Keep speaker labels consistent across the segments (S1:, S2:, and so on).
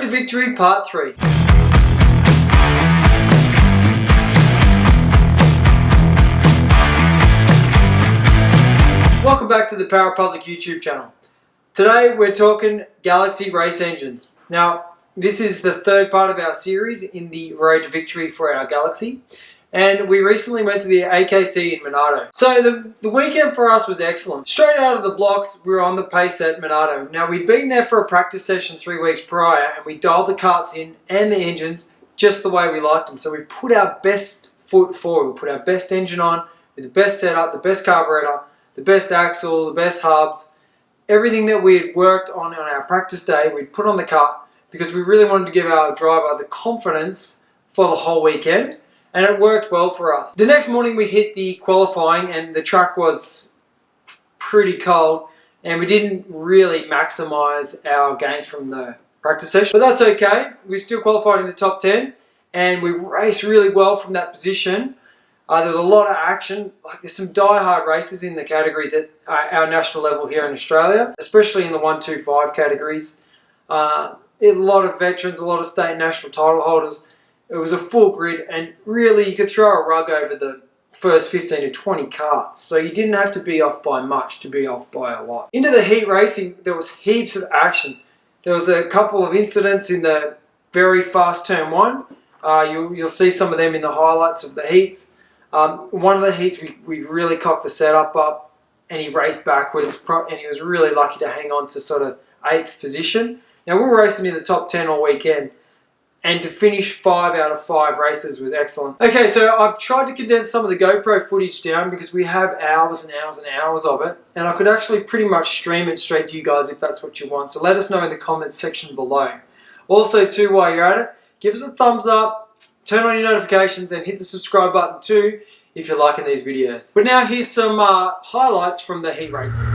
S1: Road to Victory Part 3. Welcome back to the Power Public YouTube channel. Today we're talking Galaxy race engines. Now this is the third part of our series in the Road to Victory for our Galaxy. And we recently went to the AKC in Monarto. So the weekend for us was excellent. Straight out of the blocks, we were on the pace at Monarto. Now we'd been there for a practice session 3 weeks prior and we dialed the karts in and the engines just the way we liked them. So we put our best foot forward. We put our best engine on with the best setup, the best carburetor, the best axle, the best hubs. Everything that we had worked on our practice day, we'd put on the kart because we really wanted to give our driver the confidence for the whole weekend. And it worked well for us. The next morning we hit the qualifying and the track was pretty cold and we didn't really maximise our gains from the practice session. But that's okay. We still qualified in the top 10 and we raced really well from that position. There was a lot of action. Like there's some die-hard races in the categories at our national level here in Australia, especially in the 1-2-5 categories. A lot of veterans, a lot of state and national title holders. It was a full grid and really you could throw a rug over the first 15 to 20 karts. So you didn't have to be off by much to be off by a lot. Into the heat racing, there was heaps of action. There was a couple of incidents in the very fast turn 1. You'll see some of them in the highlights of the heats. One of the heats we really cocked the setup up and he raced backwards and he was really lucky to hang on to sort of 8th position. Now we were racing in the top 10 all weekend. And to finish 5 out of 5 races was excellent. Okay, so I've tried to condense some of the GoPro footage down because we have hours and hours and hours of it. And I could actually pretty much stream it straight to you guys if that's what you want. So let us know in the comments section below. Also too, while you're at it, give us a thumbs up, turn on your notifications and hit the subscribe button too if you're liking these videos. But now here's some highlights from the heat racing.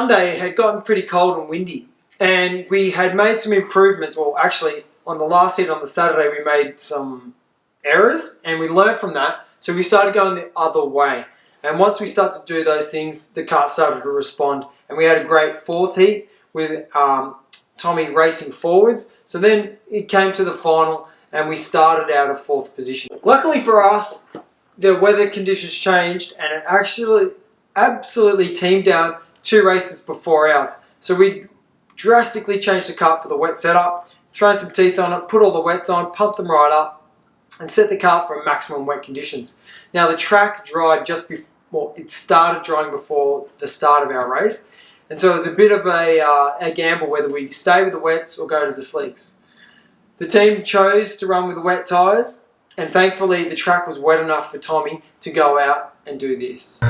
S1: Sunday it had gotten pretty cold and windy, and we had made some improvements. Well, actually, on the last heat on the Saturday, we made some errors, and we learned from that. So we started going the other way. And once we started to do those things, the kart started to respond, and we had a great fourth heat with Tommy racing forwards. So then it came to the final, and we started out of fourth position. Luckily for us, the weather conditions changed, and it actually absolutely teamed down 2 races before ours. So we drastically changed the kart for the wet setup, thrown some teeth on it, put all the wets on, pumped them right up, and set the kart for maximum wet conditions. Now the track dried just before, well, it started drying before the start of our race, and so it was a bit of a gamble whether we stay with the wets or go to the slicks. The team chose to run with the wet tyres, and thankfully the track was wet enough for Tommy to go out and do this.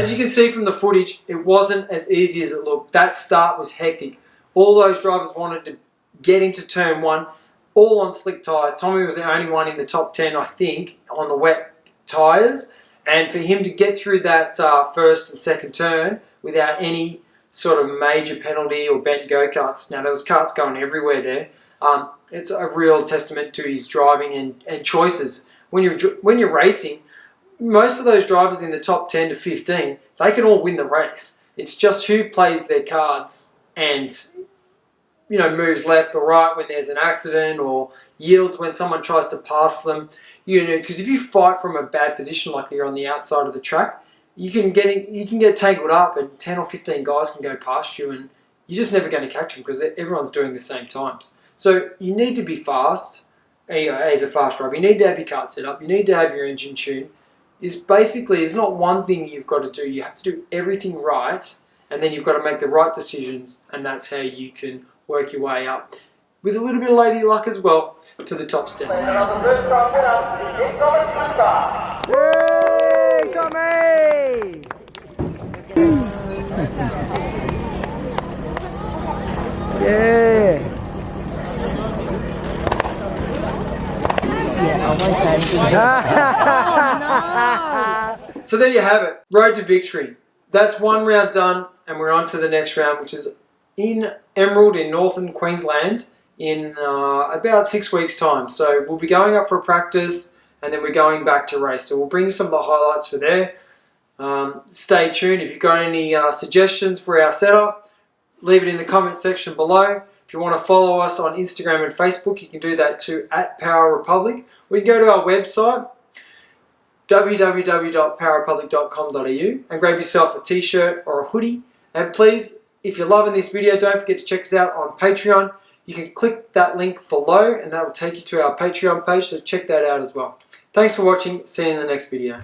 S1: As you can see from the footage, it wasn't as easy as it looked. That start was hectic. All those drivers wanted to get into turn 1, all on slick tyres. Tommy was the only one in the top 10, I think, on the wet tyres. And for him to get through that first and second turn without any sort of major penalty or bent go-karts. Now, there was karts going everywhere there. It's a real testament to his driving and choices. When you're racing, most of those drivers in the top 10 to 15, they can all win the race. It's just who plays their cards and, you know, moves left or right when there's an accident, or yields when someone tries to pass them. You know, because if you fight from a bad position, like you're on the outside of the track, you can get tangled up, and 10 or 15 guys can go past you, and you're just never going to catch them because everyone's doing the same times. So you need to be fast as a fast driver. You need to have your kart set up. You need to have your engine tuned. There's not one thing you've got to do. You have to do everything right, and then you've got to make the right decisions, and that's how you can work your way up, with a little bit of lady luck as well, to the top step.
S2: Yay, Tommy! Yeah!
S1: So there you have it, road to victory. That's one round done, and we're on to the next round, which is in Emerald in northern Queensland in about 6 weeks' time. So we'll be going up for a practice, and then we're going back to race. So we'll bring you some of the highlights for there. Stay tuned. If you've got any suggestions for our setup, leave it in the comment section below. If you want to follow us on Instagram and Facebook, you can do that too, @PowerRepublic. We can go to our website, www.powerrepublic.com.au, and grab yourself a t-shirt or a hoodie. And please, if you're loving this video, don't forget to check us out on Patreon. You can click that link below, and that will take you to our Patreon page, so check that out as well. Thanks for watching. See you in the next video.